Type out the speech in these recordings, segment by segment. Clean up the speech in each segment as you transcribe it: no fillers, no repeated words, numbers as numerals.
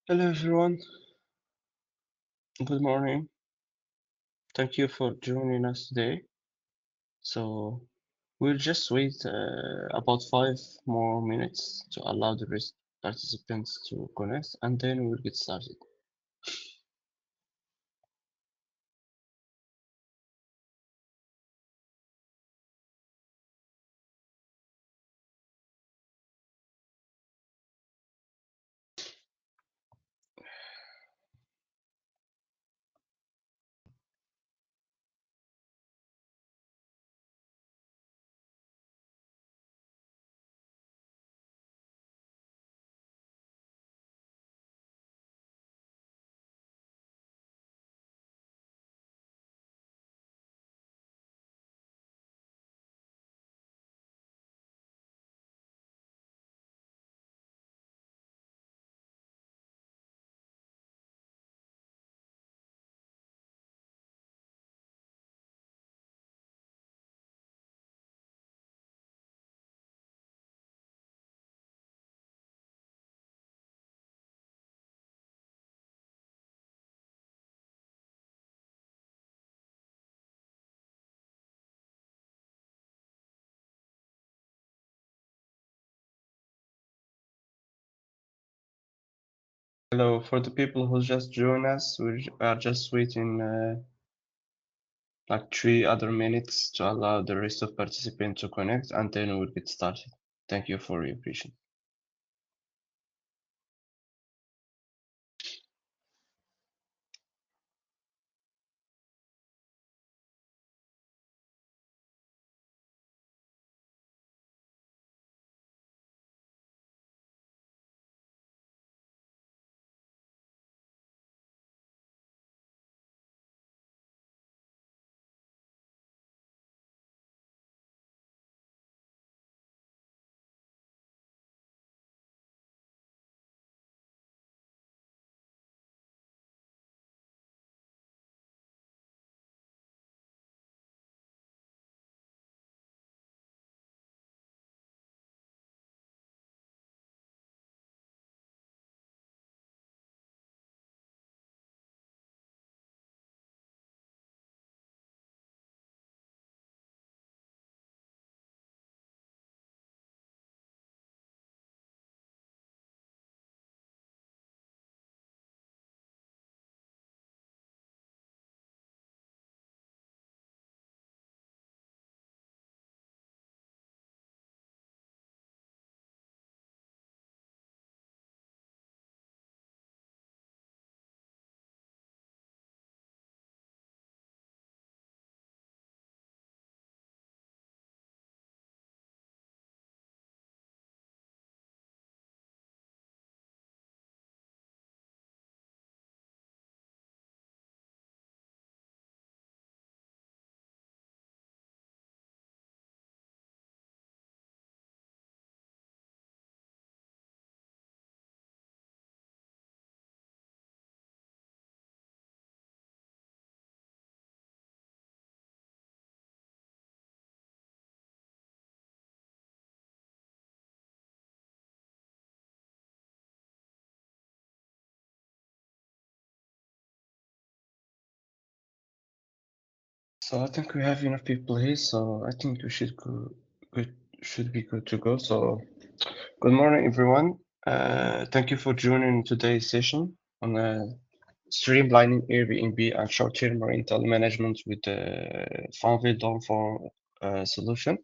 Hello everyone, good morning. Thank you for joining us today. So we'll just wait about 5 more minutes to allow the rest participants to connect and then we'll get started. Hello, for the people who just joined us, we are just waiting like 3 other minutes to allow the rest of participants to connect and then we'll get started. Thank you for your patience. So I think we have enough people here, so I think we should should be good to go. So good morning, everyone. Thank you for joining today's session on streamlining Airbnb and short-term rental management with the Fanvil Doorphone solution.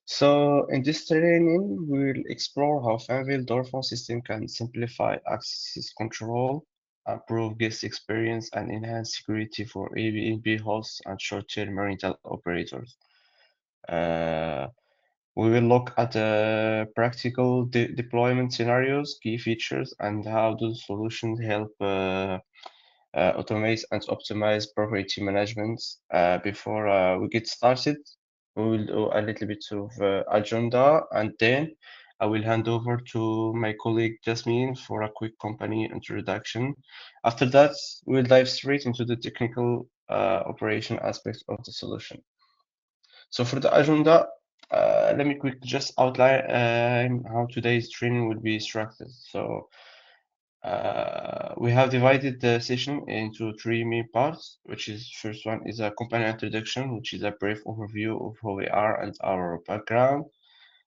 So in this training, we'll explore how Fanvil Doorphone system can simplify access control, improve guest experience, and enhance security for Airbnb hosts and short-term rental operators. Uh, we will look at practical deployment scenarios, key features, and how those solutions help automate and optimize property management. Before we get started, we will do a little bit of agenda, and then I will hand over to my colleague Jasmine for a quick company introduction. After that, we'll dive straight into the technical operation aspects of the solution. So for the agenda, let me quickly just outline how today's training will be structured. So We have divided the session into three main parts, which is first one is a company introduction, which is a brief overview of who we are and our background.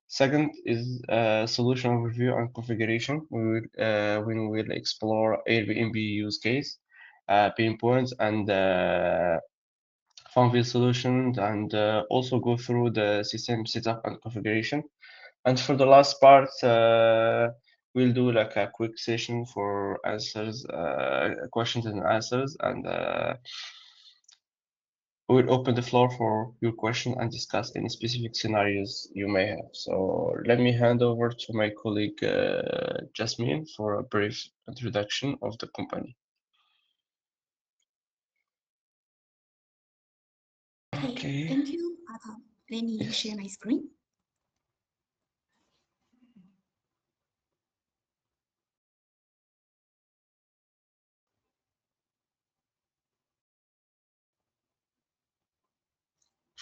Second is solution overview and configuration. We will explore Airbnb use case, pain points, and Fanvil solutions, and also go through the system setup and configuration. And for the last part, we'll do like a quick session for answers, questions and answers, and we'll open the floor for your question and discuss any specific scenarios you may have. So let me hand over to my colleague Jasmine for a brief introduction of the company. Okay, thank you. Let me share my screen.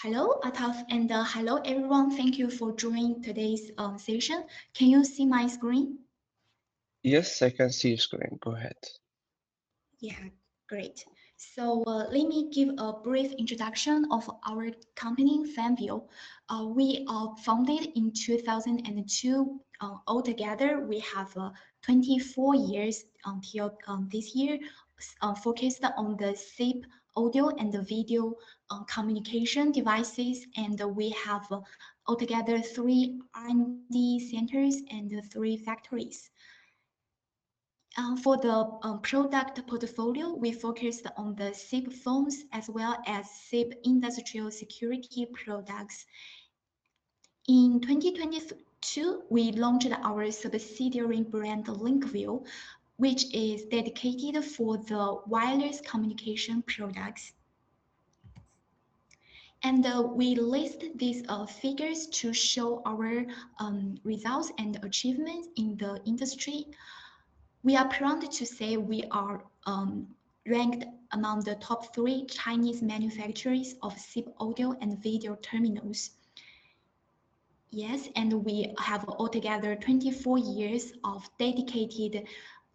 Hello, Ataf, and hello, everyone. Thank you for joining today's session. Can you see my screen? Yes, I can see your screen. Go ahead. Yeah, great. So let me give a brief introduction of our company, Fanvil. We are founded in 2002. Altogether, we have 24 years until this year, focused on the SIP audio and the video communication devices, and we have altogether 3 R&D centers and 3 factories. For the product portfolio, we focused on the SIP phones as well as SIP industrial security products. In 2022, we launched our subsidiary brand Linkview, which is dedicated for the wireless communication products. And we list these figures to show our results and achievements in the industry. We are proud to say we are ranked among the top 3 Chinese manufacturers of SIP audio and video terminals. Yes, and we have altogether 24 years of dedicated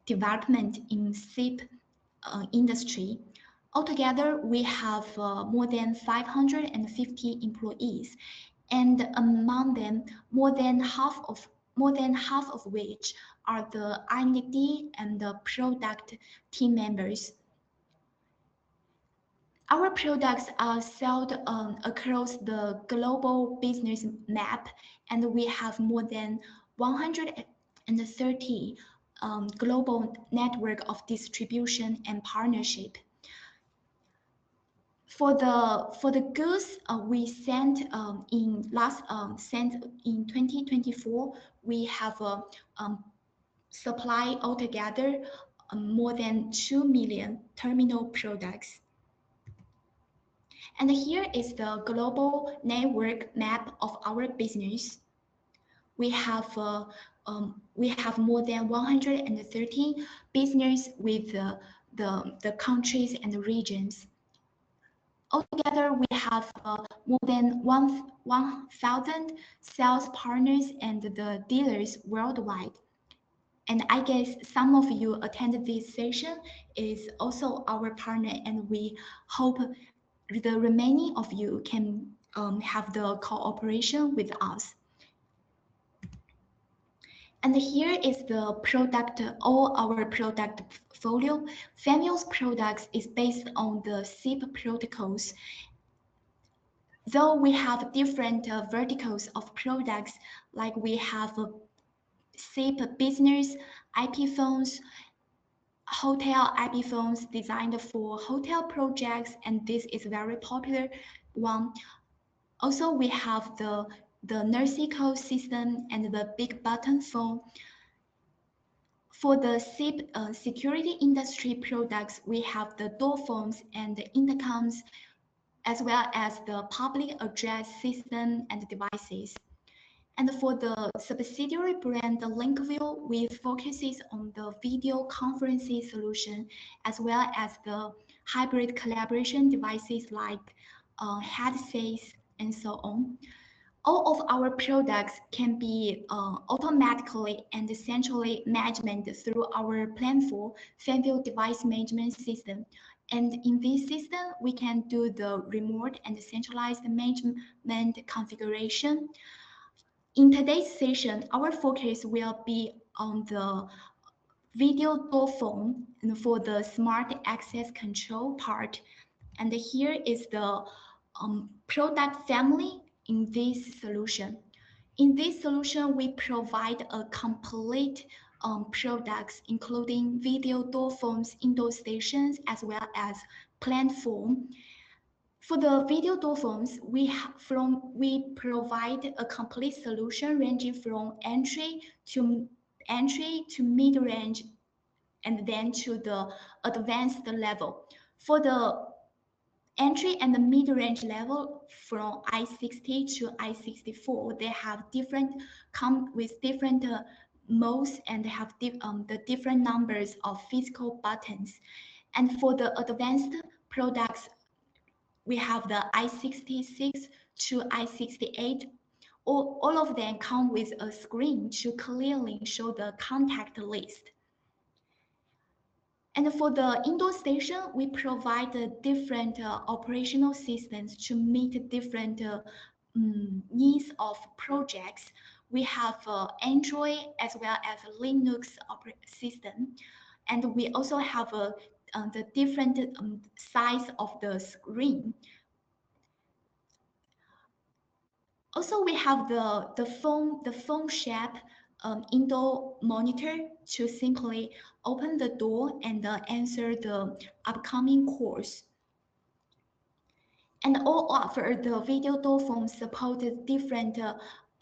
development in SIP industry. Altogether, we have more than 550 employees, and among them, more than half of which are the R&D and the product team members. Our products are sold across the global business map, and we have more than 130 global network of distribution and partnership. For the goods we sent sent in 2024, we have supply altogether more than 2 million terminal products. And here is the global network map of our business. We have more than 130 business with the countries and the regions. Altogether, we have more than 1,000 sales partners and the dealers worldwide. And I guess some of you attended this session is also our partner, and we hope the remaining of you can have the cooperation with us. And here is the product, all our product portfolio. Fanvil's products is based on the SIP protocols. Though we have different verticals of products, like we have SIP business, IP phones, hotel IP phones designed for hotel projects, and this is very popular one. Also, we have the nursing call system and the big button phone. For the SIP security industry products, we have the door phones and the intercoms, as well as the public address system and devices. And for the subsidiary brand, the Linkview, we focuses on the video conferencing solution, as well as the hybrid collaboration devices like headsets and so on. All of our products can be automatically and centrally managed through our planful Fanvil device management system. And in this system, we can do the remote and centralized management configuration. In today's session, our focus will be on the video Doorphone and for the smart access control part. And here is the product family in this solution. In this solution, we provide a complete products, including video Doorphones, indoor stations, as well as platform. For the video Doorphones, we provide a complete solution ranging from entry to mid-range and then to the advanced level. For the entry and the mid-range level from I60 to I64, they have come with different modes and have the different numbers of physical buttons. And for the advanced products, we have the I66 to I68. All of them come with a screen to clearly show the contact list. And for the indoor station, we provide different operational systems to meet different needs of projects. We have Android as well as Linux system. And we also have the different size of the screen. Also, we have the phone shape indoor monitor to simply open the door and answer the upcoming calls. And all offer the video Doorphone supported different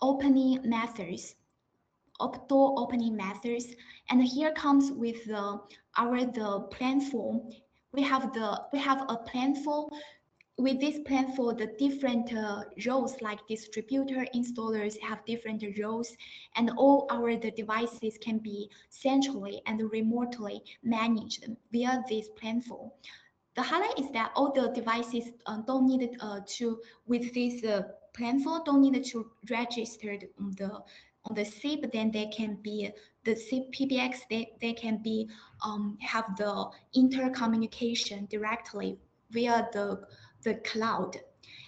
opening methods, door opening methods. And here comes with the platform. We have a platform. With this platform, the different roles like distributor installers have different roles, and all the devices can be centrally and remotely managed via this platform. The highlight is that all the devices don't need with this platform, don't need to register on the SIP. Then they can be the SIP PBX. They can be have the intercommunication directly via the cloud.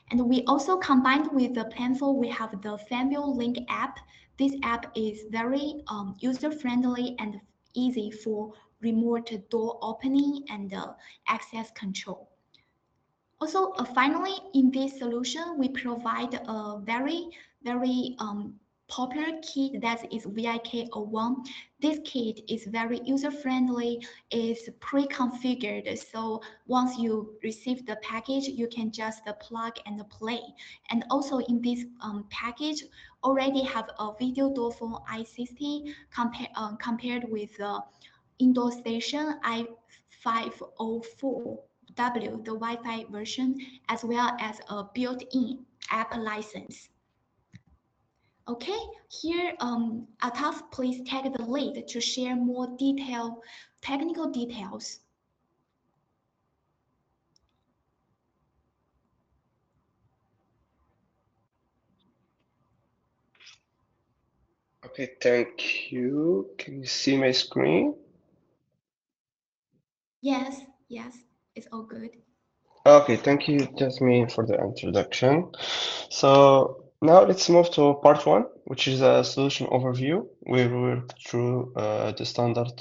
And we also combined with the platform, we have the Fanvil Link app. This app is very user-friendly and easy for remote door opening and access control. Also, finally, in this solution, we provide a very popular kit that is VIK01. This kit is very user-friendly, is pre-configured. So once you receive the package, you can just plug and play. And also in this package, already have a video Doorphone I60 compared with the indoor station I504W, the Wi-Fi version, as well as a built-in app license. Okay, here Ataf, please take the lead to share more technical details. Okay, thank you. Can you see my screen? Yes, it's all good. Okay, thank you, Jasmine, for the introduction. So now let's move to part one, which is a solution overview. We will work through the standard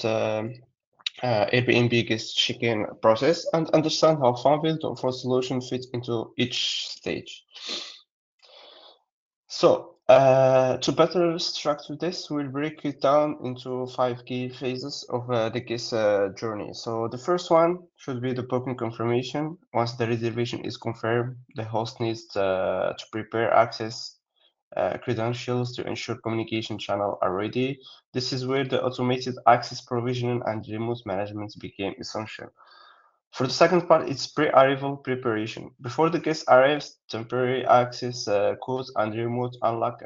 Airbnb guest check-in process and understand how Fanvil Doorphone solution fits into each stage. So to better structure this, we'll break it down into 5 key phases of the guest journey. So the first one should be the booking confirmation. Once the reservation is confirmed, the host needs to prepare access credentials to ensure communication channels are ready. This is where the automated access provisioning and remote management became essential. For the second part, it's pre-arrival preparation. Before the guest arrives, temporary access codes and remote unlock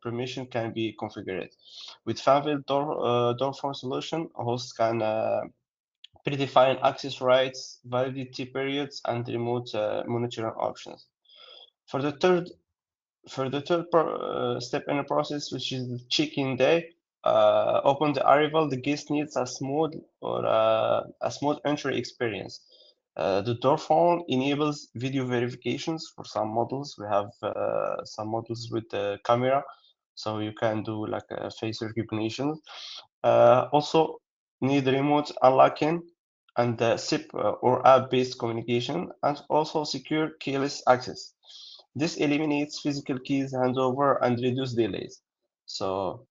permission can be configured. With Fanvil Doorphone solution, hosts can predefine access rights, validity periods, and remote monitoring options. For the third For the third step in the process, which is the check-in day, upon the arrival, the guest needs a smooth entry experience. The door phone enables video verifications for some models. We have some models with the camera, so you can do like a face recognition. Also need remote unlocking and SIP or app-based communication, and also secure keyless access. This eliminates physical keys handover and reduce delays. So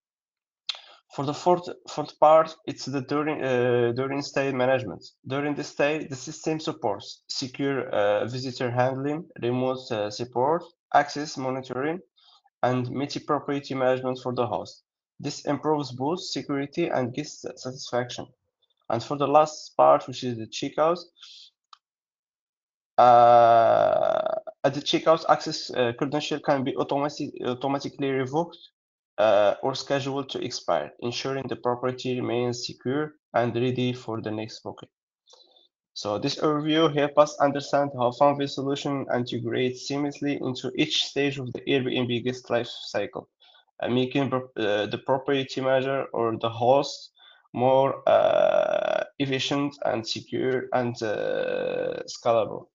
for the fourth part, it's the during stay management. During the stay, the system supports secure visitor handling, remote support, access monitoring, and multi-property management for the host. This improves both security and guest satisfaction. And for the last part, which is the checkout, at the checkout, access credential can be automatically revoked or scheduled to expire, ensuring the property remains secure and ready for the next booking. So this overview helps us understand how Fanvil solution integrates seamlessly into each stage of the Airbnb guest life cycle, making the property manager or the host more efficient and secure and scalable.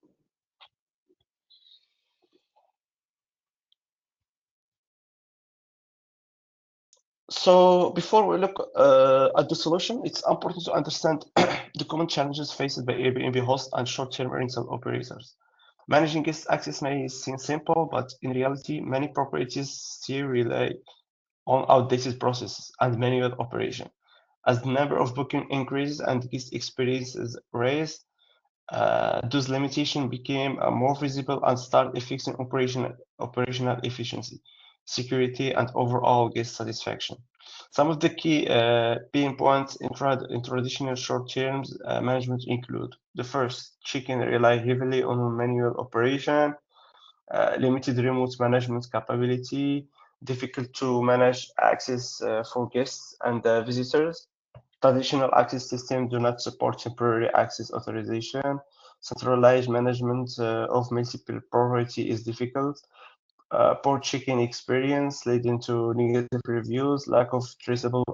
So before we look at the solution, it's important to understand the common challenges faced by Airbnb hosts and short-term rental operators. Managing guest access may seem simple, but in reality, many properties still rely on outdated processes and manual operation. As the number of booking increases and guest experiences rise, those limitations became more visible and start affecting operational efficiency, security, and overall guest satisfaction. Some of the key pain points in traditional short-term management include the first, chicken rely heavily on manual operation, limited remote management capability, difficult to manage access for guests and visitors. Traditional access systems do not support temporary access authorization. Centralized management of multiple property is difficult. Poor check-in experience leading to negative reviews, lack of traceable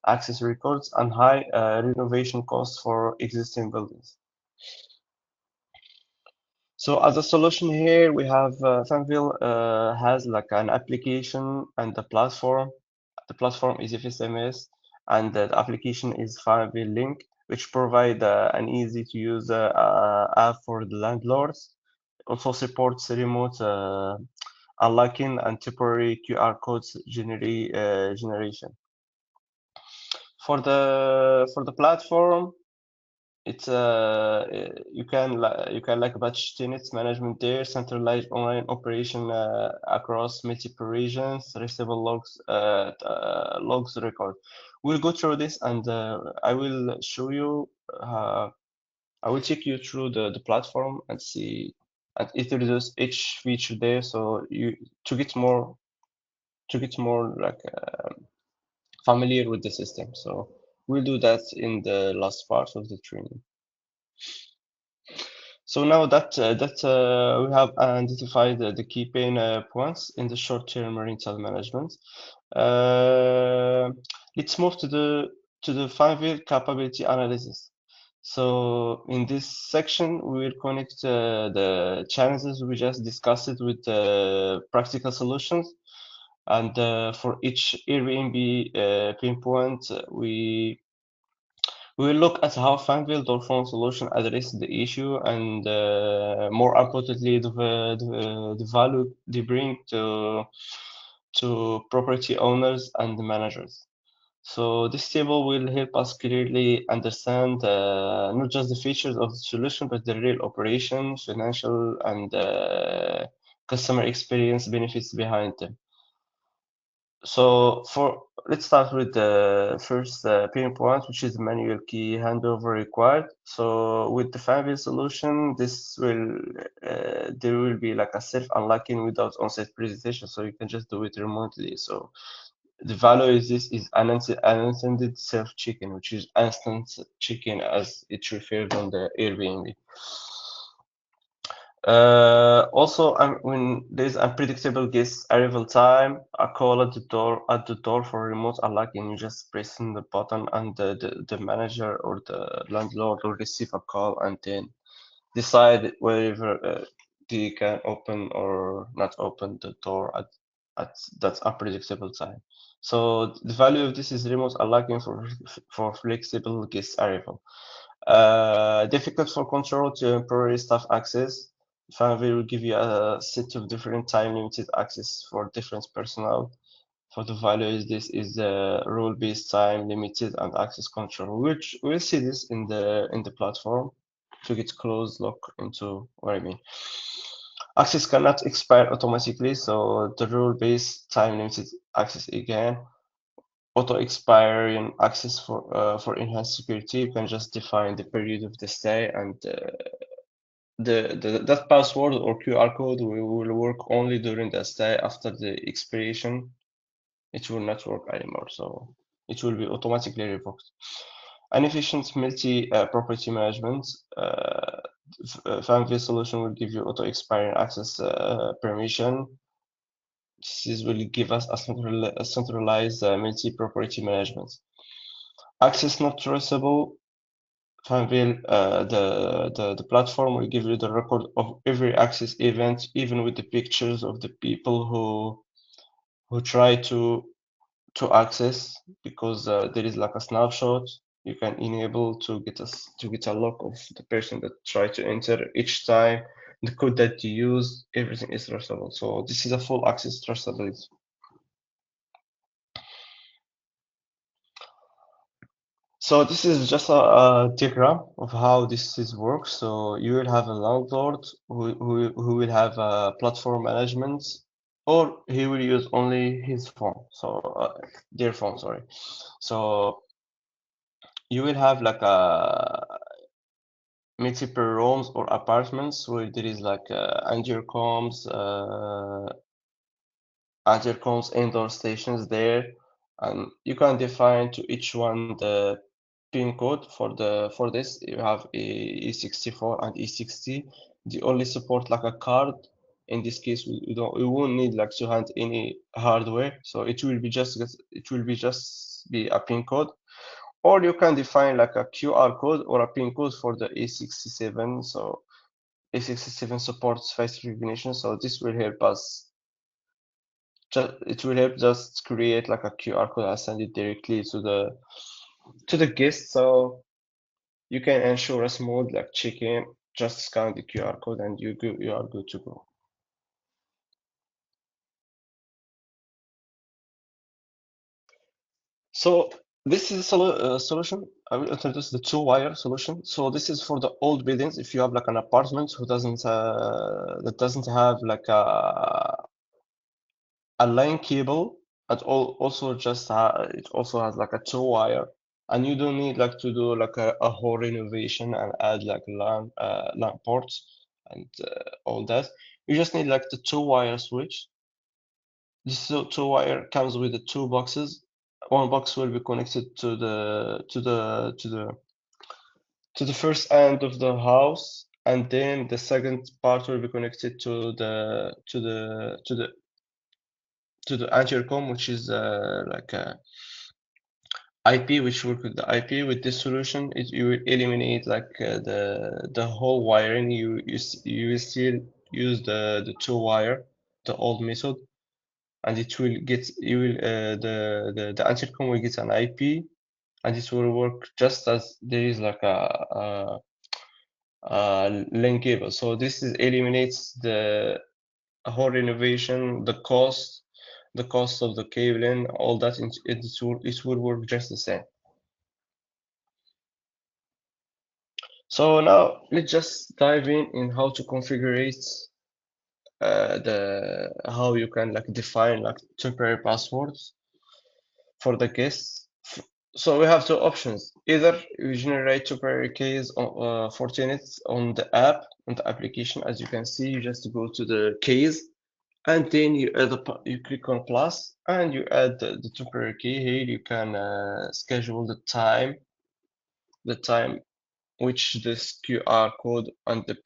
access records, and high renovation costs for existing buildings. So as a solution here, we have Fanvil has like an application and the platform. The platform is FSMS, and the application is Fanvil Link, which provide an easy to use app for the landlords. Also supports remote unlocking and temporary QR codes generation. For the platform, it's you can like batch tenants management there, centralized online operation across multiple regions, traceable logs record. We'll go through this and I will show you. I will take you through the platform and see and introduce each feature there, so you to get more like familiar with the system. So we'll do that in the last part of the training. So now that we have identified the key pain points in the short-term rental management, let's move to the Fanvil capability analysis. So in this section, we will connect the challenges we just discussed with practical solutions. And for each Airbnb pain point, we will look at how Fanvil Doorphone solution addresses the issue and more importantly, the value they bring to property owners and the managers. So this table will help us clearly understand not just the features of the solution, but the real operation, financial, and customer experience benefits behind them. So let's start with the first pain point, which is manual key handover required. So with the Fanvil solution, there will be like a self unlocking without on-site presentation, so you can just do it remotely. So the value is unintended self check-in, which is instant check-in as it's referred on the Airbnb. Also, when there's unpredictable guest arrival time, a call at the door for remote unlocking, you just pressing the button and the manager or the landlord will receive a call and then decide whether they can open or not open the door at that unpredictable time. So the value of this is remote unlocking for flexible guest arrival. Difficult for control to temporary staff access. Fanvil will give you a set of different time limited access for different personnel. For the values, this is the rule-based time limited and access control, which we'll see this in the platform to get close look into what I mean. Access cannot expire automatically, so the rule-based time limited access again. Auto expiring access for enhanced security, you can just define the period of the stay and that password or QR code will work only during the stay. After the expiration, it will not work anymore, so it will be automatically revoked. Inefficient multi-property management. Fanvil solution will give you auto expiring access permission. This will give us a centralized multi-property management. Access not traceable. Fanvil, the platform will give you the record of every access event, even with the pictures of the people who try to access, because there is like a snapshot. You can enable to get a log of the person that try to enter each time, the code that you use, everything is traceable. So this is a full access traceability. So this is just a diagram of how this works. So you will have a landlord who will have a platform management, or he will use only his phone. So their phone, sorry. So you will have like a multiple rooms or apartments where there is like intercoms, indoor stations there, and you can define to each one the pin code for this. You have E64 and E60. They only support like a card. In this case, we won't need like to hand any hardware, so it will be just be a pin code. Or you can define like a QR code or a pin code for the A67. So A67 supports face recognition, so this will help us. It will help just create like a QR code and send it directly to the guest, so you can ensure a smooth like check-in. Just scan the QR code and you are good to go. So this is a solution. I will introduce the two-wire solution. So this is for the old buildings. If you have like an apartment who doesn't that doesn't have like a line cable, and also just it also has like a two-wire, and you don't need like to do like a whole renovation and add like LAN ports and all that. You just need like the two-wire switch. This two-wire comes with the two boxes. One box will be connected to the first end of the house, and then the second part will be connected to the intercom, which is like a IP, which work with the IP. With this solution, you will eliminate like the whole wiring. You will still use the two wire, the old method, and it will get the intercom will get an IP, and it will work just as there is like a link cable. So this eliminates the whole renovation, the cost of the cabling, all that. It will work just the same. So now let's just dive in how to configure it, how you can like define like temporary passwords for the guests. So we have two options. Either you generate temporary keys for tenants on the app, on the application. As you can see, you just go to the keys, and then you click on plus, and you add the temporary key here. You can schedule the time which this QR code and the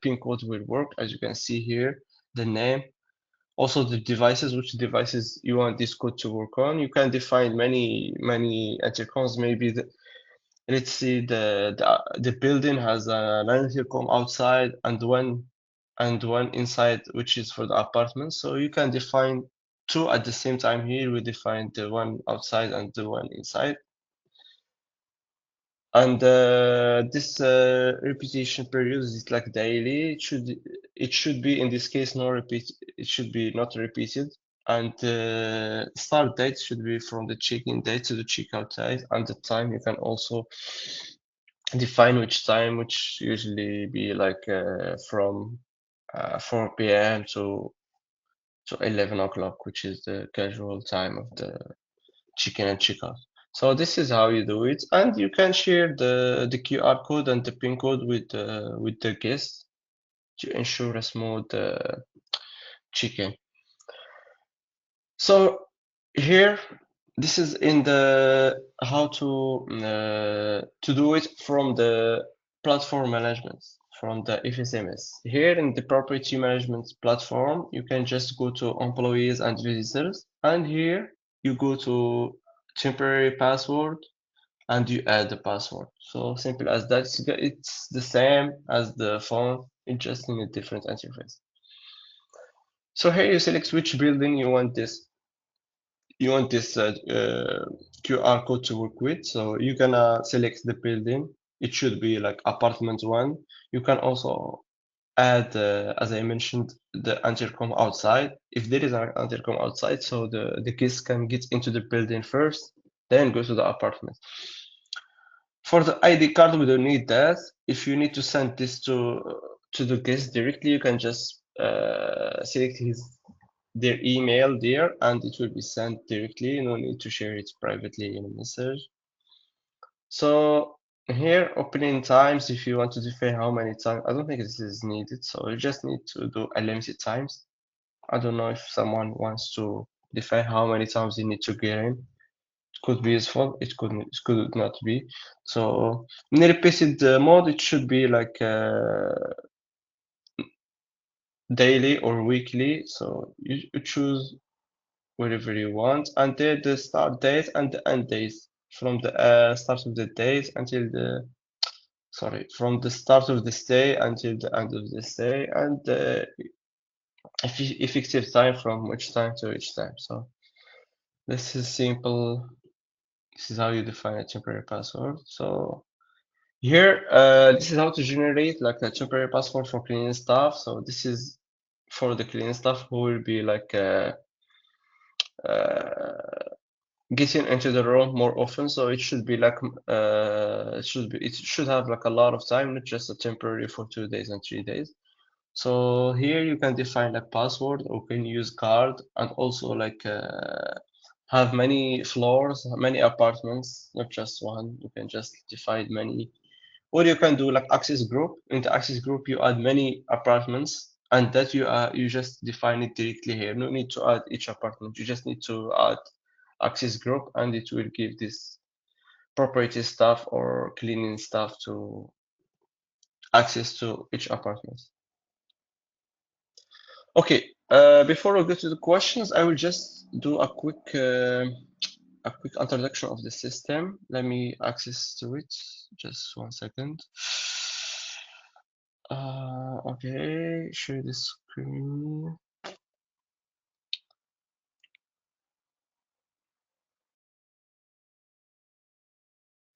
PIN code will work. As you can see here, the name, also the devices, which devices you want this code to work on. You can define many intercoms. Maybe let's see the building has an intercom outside and one inside, which is for the apartment. So you can define two at the same time. Here we define the one outside and the one inside. And this repetition period is like daily. It should be, in this case, no repeat. It should be not repeated. And the start date should be from the check-in date to the checkout date. And the time you can also define which time, which usually be like from 4 p.m. to 11 o'clock, which is the casual time of the check-in and checkout. So this is how you do it, and you can share the QR code and the PIN code with the guest to ensure a smooth check-in. So here, this is in the how to do it from the platform management, from the FSMS. Here in the property management platform, you can just go to employees and visitors, and here you go to temporary password and you add the password. So simple as that. It's the same as the phone, it's just in a different interface. So here you select which building you want this QR code to work with. So you can select the building. It should be like apartment 1. You can also add, as I mentioned, the intercom outside. If there is an intercom outside, so the guests can get into the building first, then go to the apartment. For the ID card, we don't need that. If you need to send this to the guest directly, you can just select their email there, and it will be sent directly. No need to share it privately in a message. So here, opening times, if you want to define how many times, I don't think this is needed. So you just need to do a limited times. I don't know if someone wants to define how many times you need to get in. It could be useful. It could not be. So in repeated mode, it should be like daily or weekly. So you choose wherever you want, and then the start date and the end date, from the start of the date until from the start of the stay until the end of the stay, and the effective time from which time to which time. So this is simple. This is how you define a temporary password. So here, this is how to generate like a temporary password for cleaning staff. So this is for the cleaning staff who will be like getting into the room more often. So it should be like it should have like a lot of time, not just a temporary for 2 days and 3 days. So here you can define a password, or can use card, and also like have many floors, many apartments, not just one. You can just define many, or you can do like access group. In the access group, you add many apartments, and that you just define it directly here. No need to add each apartment. You just need to add access group, and it will give this property staff or cleaning staff to access to each apartment. Okay, before we go to the questions, I will just do a quick introduction of the system. Let me access to it. Just 1 second. Okay, share the screen.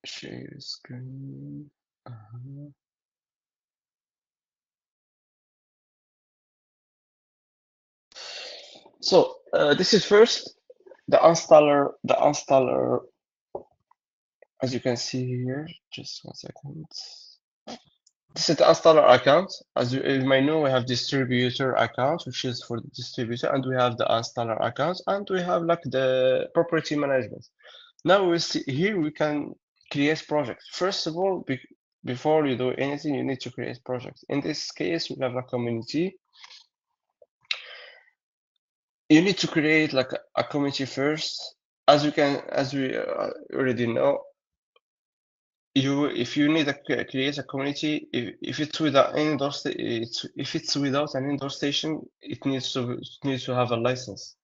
Share the screen. So this is first the installer. As you can see here, just 1 second. This is the installer account. As you may know, we have distributor account, which is for the distributor, and we have the installer account, and we have like the property management. Now we see here we can create projects. First of all, before you do anything, you need to create projects. In this case, we have a community. You need to create like a community first. As we already know, if you need to create a community, if it's without an indoor if it's without an indoor station, it needs to have a license.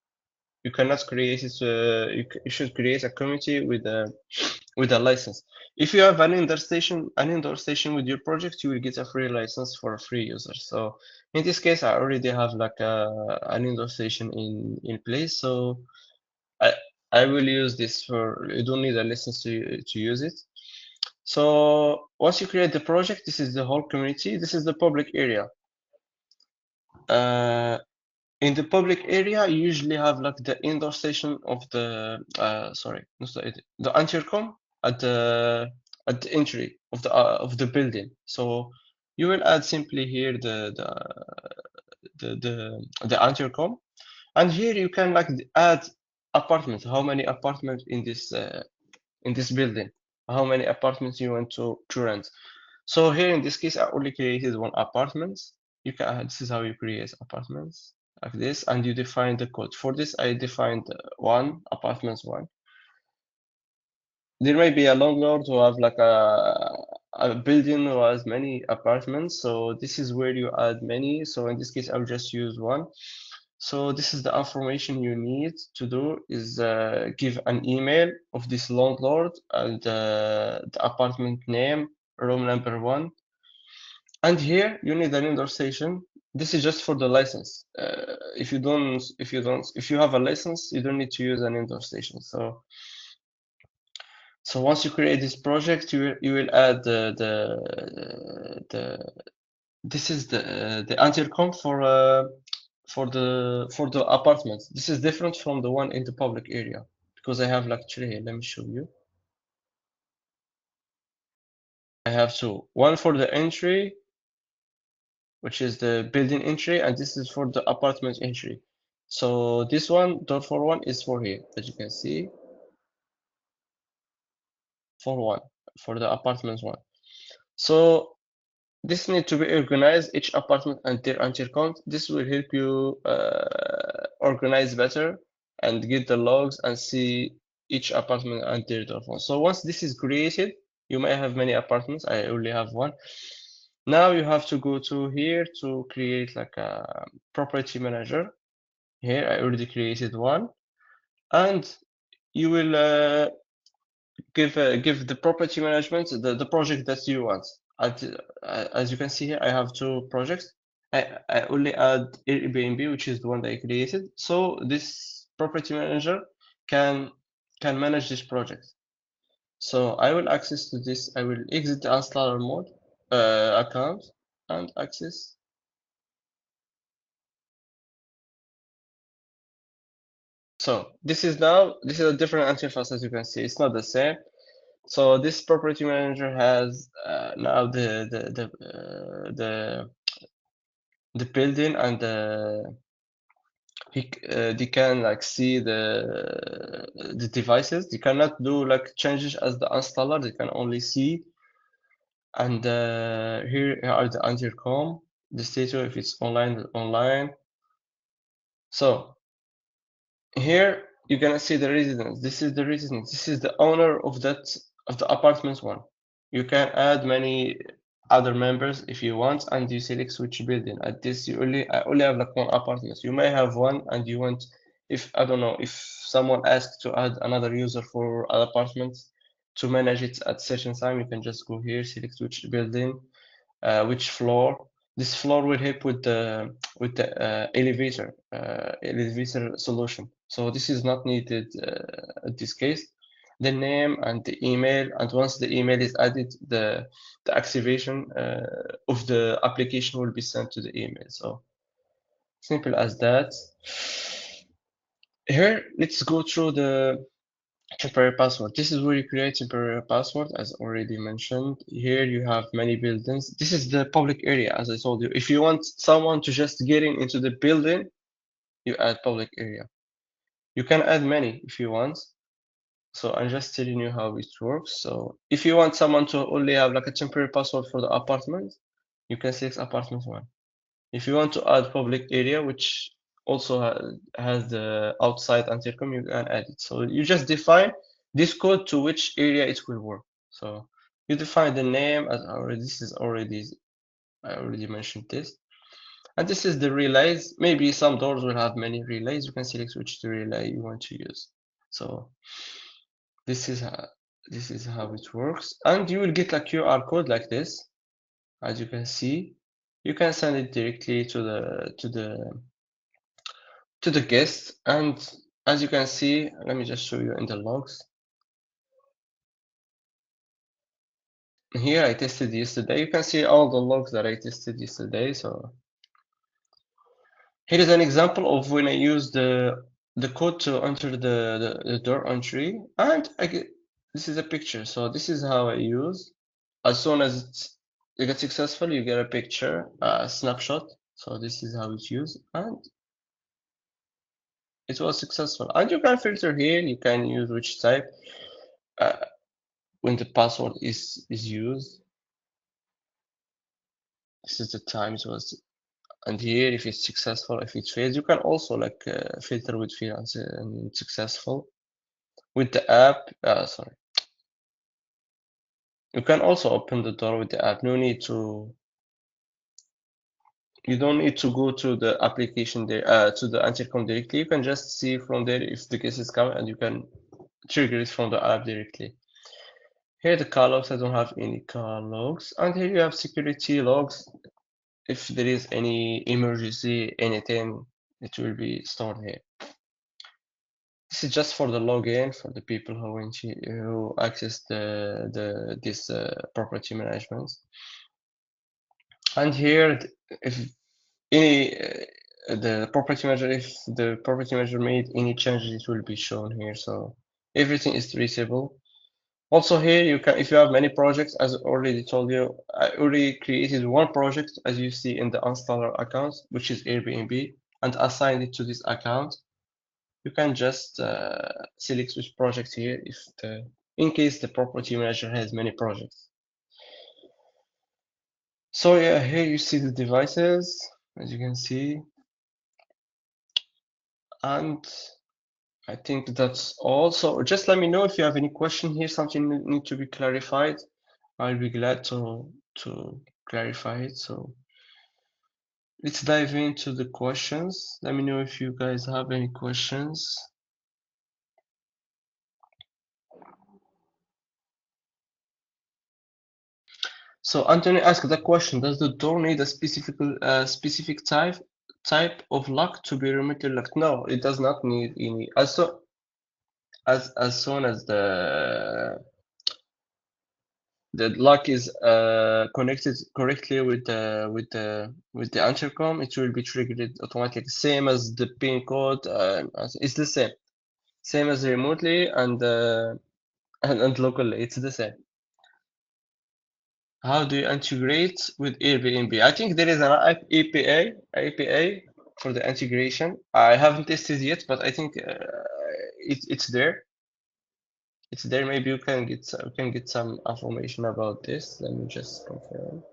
You cannot create it. You should create a community with a license. If you have an indoor station with your project, you will get a free license for a free user. So in this case, I already have like an indoor station in place. So I I will use this for. You don't need a license to use it. So once you create the project, this is the whole community. This is the public area. In the public area, you usually have like the indoor station of sorry, not the intercom at the entry of the building. So you will add simply here the intercom, and here you can like add apartments. How many apartments in this building? How many apartments you want to rent? So here in this case, I only created one apartment. You can, this is how you create apartments like this, and you define the code. For this, I defined one apartments one. There may be a landlord who have like a building who has many apartments. So this is where you add many. So in this case, I'll just use one. So this is the information you need to do is give an email of this landlord and the apartment name, room number one. And here you need an indoor station. This is just for the license. If you have a license, you don't need to use an indoor station. So once you create this project, you will add this is the intercom for the apartments. This is different from the one in the public area because I have like three here. Let me show you. I have two. One for the entry, which is the building entry, and this is for the apartment entry. So this one, door for one, is for here, as you can see, for one, for the apartment one. So this need to be organized, each apartment and their intercom. This will help you organize better and get the logs and see each apartment and their door phone. So once this is created, you may have many apartments. I only have one. Now you have to go to here to create like a property manager. Here I already created one, and you will give the property management the project that you want. As you can see here, I have two projects. I only add Airbnb, which is the one that I created. So this property manager can manage this project. So I will access to this. I will exit the installer mode account and access. So this is a different interface, as you can see. It's not the same. So this property manager has now the building and they can like see the devices. They cannot do like changes as the installer. They can only see. And here are the intercom, the status if it's online. So here you're gonna see the residence. This is the residence. This is the owner of the apartment one. You can add many other members if you want, and you select switch building. At this, I only have like one apartment. You may have one, and you want, if I don't know, if someone asks to add another user for an apartment to manage it at certain time, you can just go here, select switch building, which floor. This floor will help with the elevator solution. So this is not needed at this case. The name and the email, and once the email is added, the activation of the application will be sent to the email. So simple as that. Here, let's go through the temporary password. This is where you create temporary password, as already mentioned. Here you have many buildings. This is the public area, as I told you. If you want someone to just get into the building, you add public area. You can add many if you want. So I'm just telling you how it works. So if you want someone to only have like a temporary password for the apartment, you can select apartment one. If you want to add public area, which also has the outside intercom, you can add it. So you just define this code to which area it will work. So You define the name as already. I already mentioned this. And this is the relays. Maybe some doors will have many relays. You can select which relay you want to use. So this is how it works. And you will get a QR code like this. As you can see, you can send it directly to the guest. And as you can see, let me just show you in the logs. Here I tested yesterday. You can see all the logs that I tested yesterday. So here is an example of when I use the code to enter the door entry, and this is a picture. So this is how I use. As soon as you get successful, you get a picture, a snapshot. So this is how it's used, and it was successful. And you can filter here. You can use which type when the password is used. This is the time it was. And here, if it's successful, if it fails, you can also like filter with fails and successful with the app. Sorry, you can also open the door with the app. You don't need to go to the application there, to the intercom directly. You can just see from there if the guest is coming, and you can trigger it from the app directly. Here the call logs. I don't have any call logs, and here you have security logs. If there is any emergency, anything, it will be stored here. This is just for the login for the people who access this property management. And here, if any the property manager, if the property manager made any changes, it will be shown here. So everything is traceable. Also here, you can, if you have many projects, as I already told you, I already created one project, as you see in the installer account, which is Airbnb, and assigned it to this account. You can just select which project here if in case the property manager has many projects. So yeah, here you see the devices, as you can see, and I think that's all. So just let me know if you have any question here, something need to be clarified. I'll be glad to clarify it. So let's dive into the questions. Let me know if you guys have any questions. So Anthony asked the question: does the door need a specific type of lock to be remotely locked? No, it does not need any. As soon as the lock is connected correctly with the intercom, it will be triggered automatically. Same as the pin code. It's the same as remotely and locally. It's the same. How do you integrate with Airbnb? I think there is an API for the integration. I haven't tested yet, but I think it's there. It's there. Maybe you can get some information about this. Let me just confirm.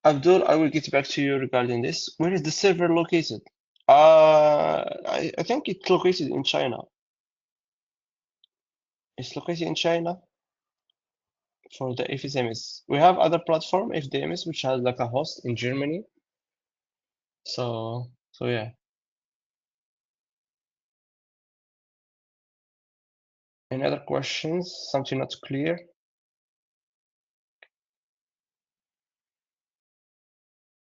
Abdul, I will get back to you regarding this. Where is the server located? I think it's located in China. It's located in China for the FSMS. We have other platform, FDMS, which has like a host in Germany. So yeah. Any other questions? Something not clear?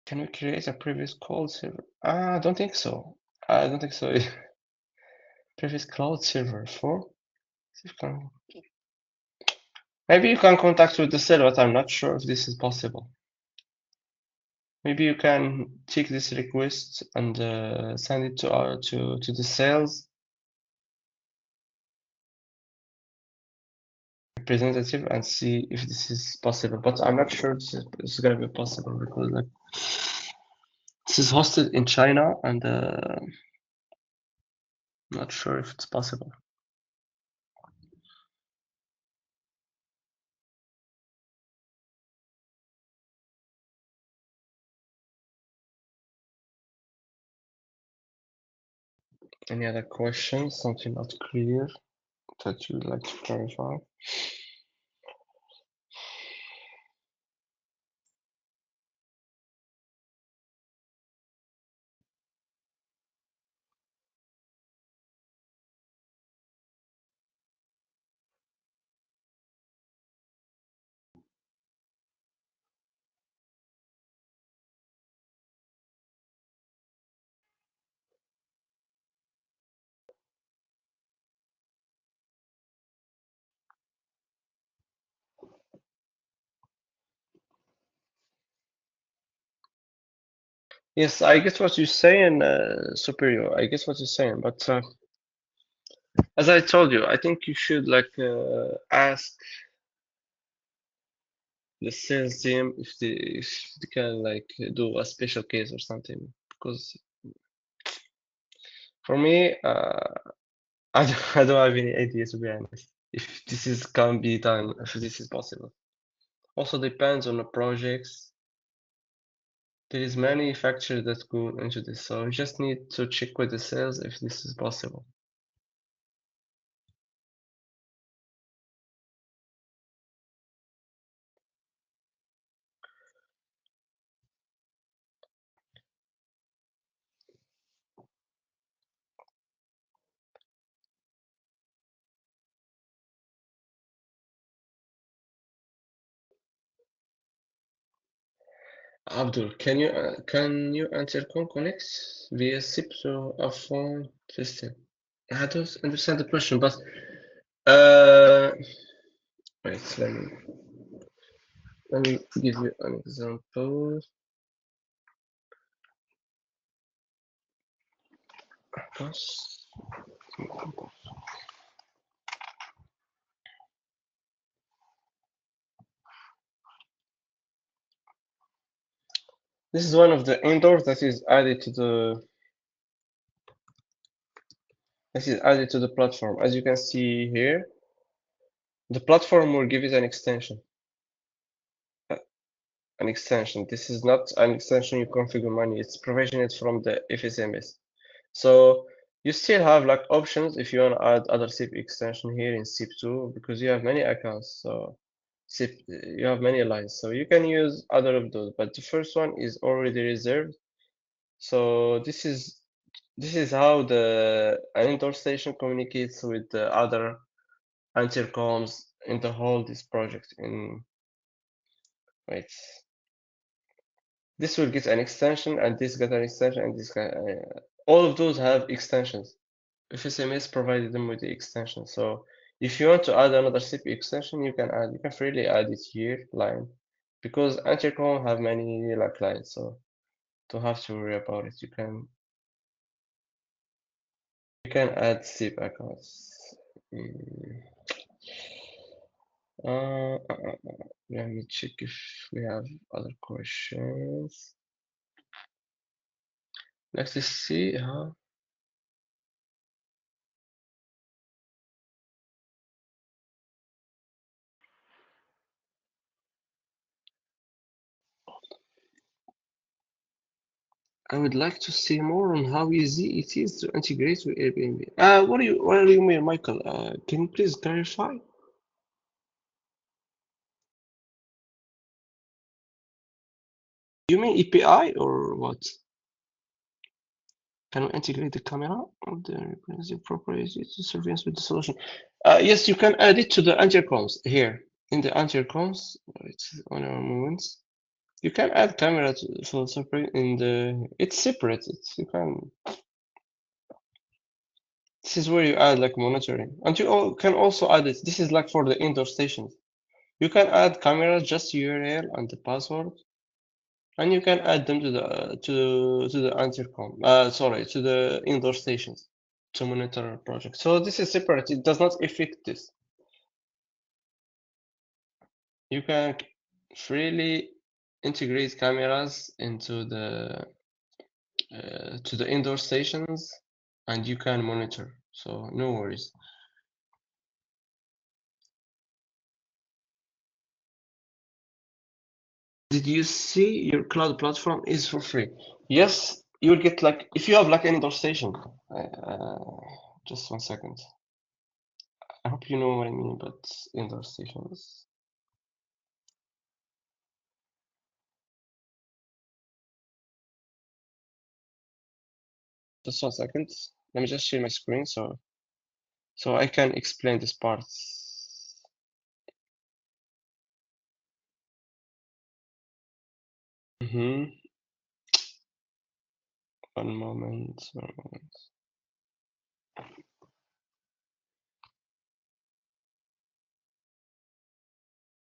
Can we create a previous cloud server? I don't think so. I don't think so. Previous cloud server for? Maybe you can contact with the seller, but I'm not sure if this is possible. Maybe you can take this request and send it to the sales representative and see if this is possible. But I'm not sure this is going to be possible because like, this is hosted in China and Not sure if it's possible. Any other questions? Something not clear that you'd like to clarify? Yes, I get what you're saying, Superior. I get what you're saying, but as I told you, I think you should like ask the sales team if they can like do a special case or something. Because for me, I don't have any idea to be honest. If this is can be done, if this is possible. Also depends on the projects. There is many factors that go into this, so you just need to check with the sales if this is possible. Abdul, can you intercom connect via SIP to a phone system? I don't understand the question, but uh, wait, let me give you an example. This is one of the indoors that is added to the platform. As you can see here, the platform will give it an extension. This is not an extension you configure manually. It's provisioned from the FSMS. So you still have like options if you want to add other SIP extension here in SIP2 because you have many accounts. So SIP, you have many lines. So you can use other of those, but the first one is already reserved. So this is how an indoor station communicates with the other intercoms in the whole this project. Wait, this will get an extension, and this got an extension, and this all of those have extensions. FSMS provided them with the extension. So if you want to add another CPU extension, you can freely add it here, line, because intercom have many like lines, so don't have to worry about it. You can add SIP accounts. Mm. Let me check if we have other questions. Let's just see, huh? I would like to see more on how easy it is to integrate with Airbnb. What do you mean, Michael? Can you please clarify? You mean API or what? Can we integrate the camera of the representative property to surveillance with the solution? Yes, you can add it to the intercoms here in the intercoms. It's on our moments. You can add camera for separate in the. It's separate. You can. This is where you add like monitoring, and you can also add it. This is like for the indoor stations. You can add cameras, just URL and the password, and you can add them to the intercom. Sorry, to the indoor stations to monitor a project. So this is separate. It does not affect this. You can freely integrate cameras into the to the indoor stations, and you can monitor. so no worries. Did you see your cloud platform is for free? Yes, you will get like if you have like an indoor station. Just 1 second. I hope you know what I mean, but indoor stations. Just 1 second. Let me just share my screen so I can explain this part. One moment.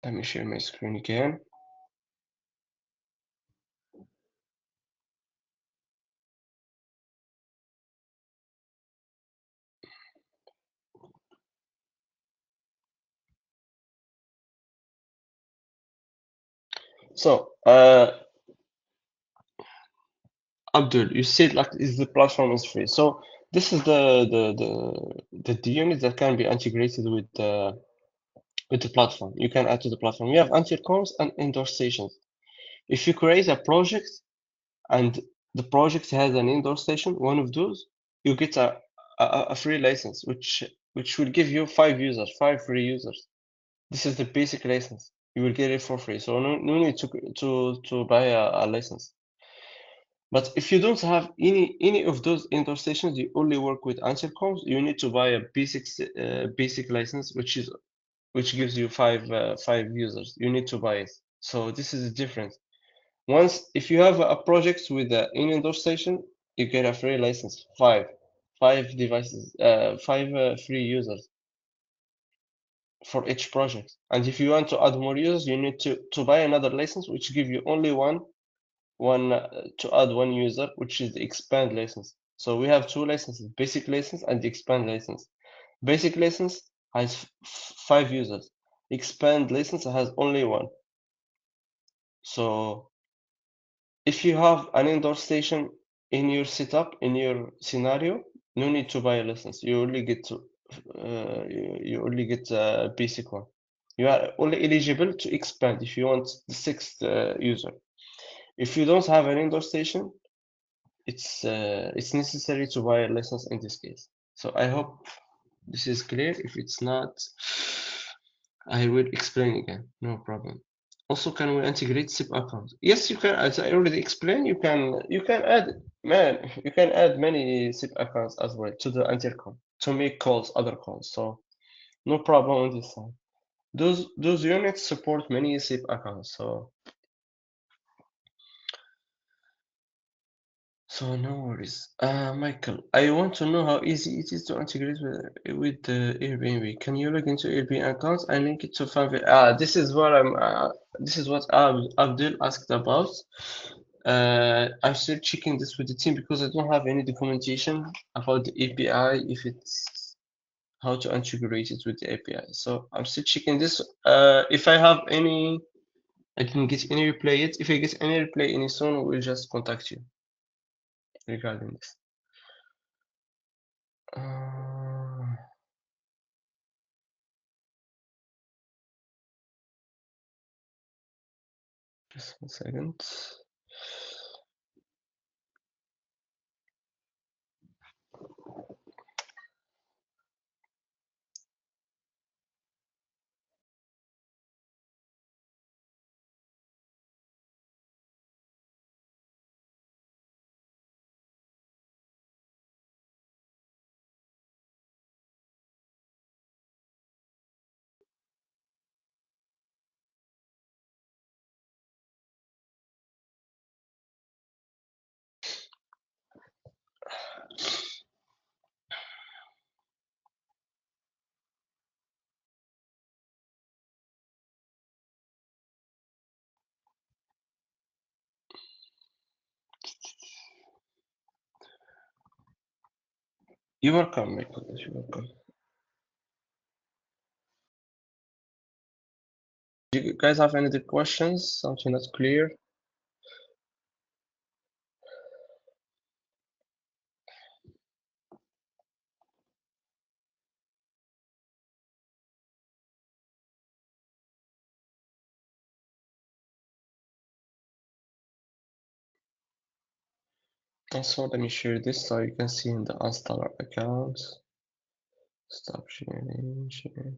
Let me share my screen again. So, Abdul, you said like is the platform is free. So this is the unit that can be integrated with the platform. You can add to the platform. You have anti-comms and indoor stations. If you create a project and the project has an indoor station, one of those, you get a free license, which will give you 5 users, 5 free users. This is the basic license. You will get it for free. So no need to buy a license. But if you don't have any of those indoor stations, you only work with answer comms, you need to buy a basic license, which gives you five users. You need to buy it. So this is the difference. Once if you have a project with an indoor station, you get a free license, five devices, five free users for each project. And if you want to add more users, you need to buy another license, which give you only one to add one user, which is the expand license. So we have two licenses, basic license and the expand license. Basic license has 5 users. Expand license has only one. So if you have an indoor station in your setup, in your scenario, no need to buy a license. You only get you only get a basic one. You are only eligible to expand if you want the sixth user. If you don't have an indoor station, it's necessary to buy a license in this case. So I hope this is clear. If it's not, I will explain again. No problem. Also, can we integrate SIP accounts? Yes, you can. As I already explained, you can add many SIP accounts as well to the intercom to make calls, other calls. So no problem on this side. Those units support many SIP accounts. So no worries. Michael, I want to know how easy it is to integrate with the Airbnb. Can you log into Airbnb accounts and link it to Fanvil? This is what Abdul asked about. I'm still checking this with the team because I don't have any documentation about the API, if it's how to integrate it with the API. So I'm still checking this. If I have any, I didn't get any reply yet. If I get any reply any soon, we'll just contact you regarding this. Just 1 second. You're welcome, Michael. You're welcome. Do you guys have any other questions? Something that's clear? Also, let me share this so you can see in the installer account. Stop sharing, share.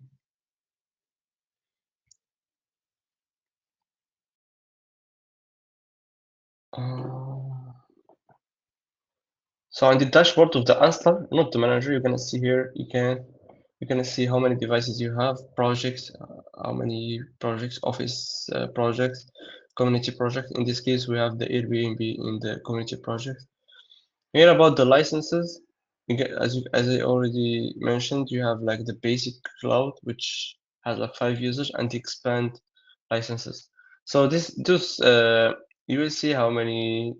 So on the dashboard of the installer, not the manager, you're gonna see here, you're gonna see how many devices you have, projects, how many projects, office projects, community project. In this case, we have the Airbnb in the community project. Here about the licenses, you get, as I already mentioned, you have like the basic cloud, which has like 5 users, and the expand licenses. So you will see how many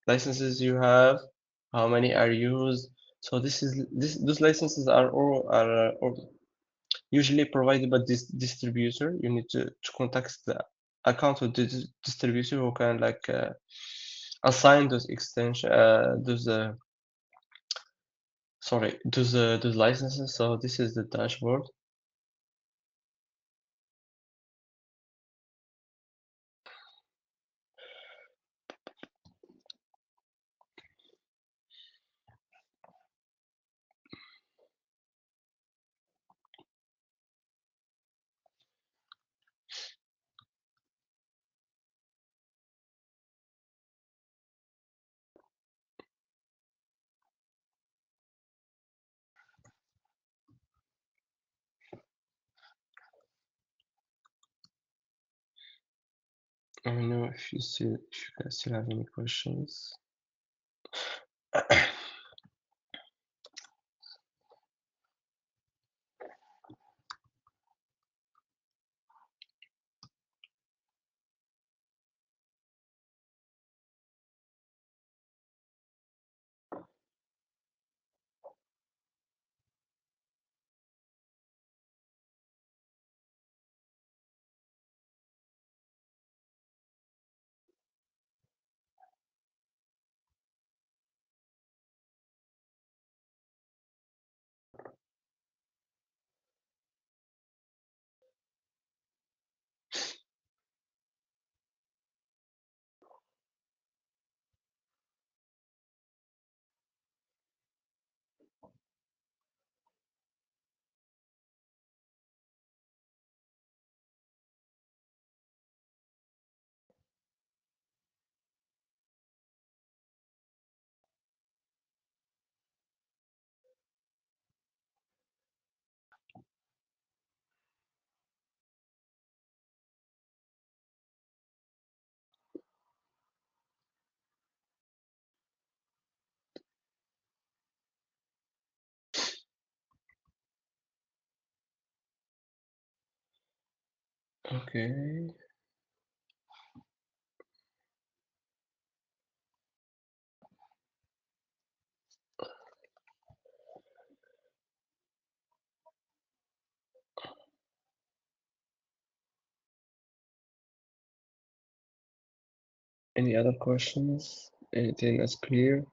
licenses you have, how many are used. So those licenses are all usually provided by this distributor. You need to contact the account of the distributor who can like assign those extension those licenses. So this is the dashboard. Let me know if you guys still have any questions. Okay. Any other questions? Anything that's clear?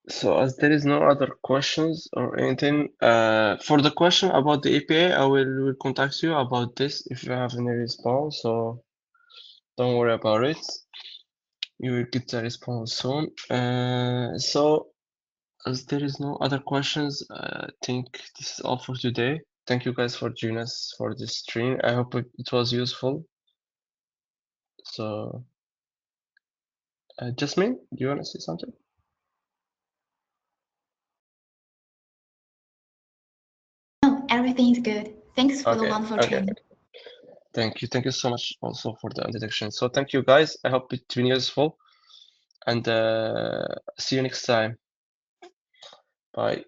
So as there is no other questions or anything, for the question about the API, I will contact you about this if you have any response. So don't worry about it. You will get the response soon. So as there is no other questions, I think this is all for today. Thank you guys for joining us for this stream. I hope it was useful. So, Jasmine, do you want to say something? No, everything's good. Thanks for the Okay, wonderful okay. training. Thank you. Thank you so much also for the introduction. So thank you guys. I hope it's been useful and see you next time. Bye.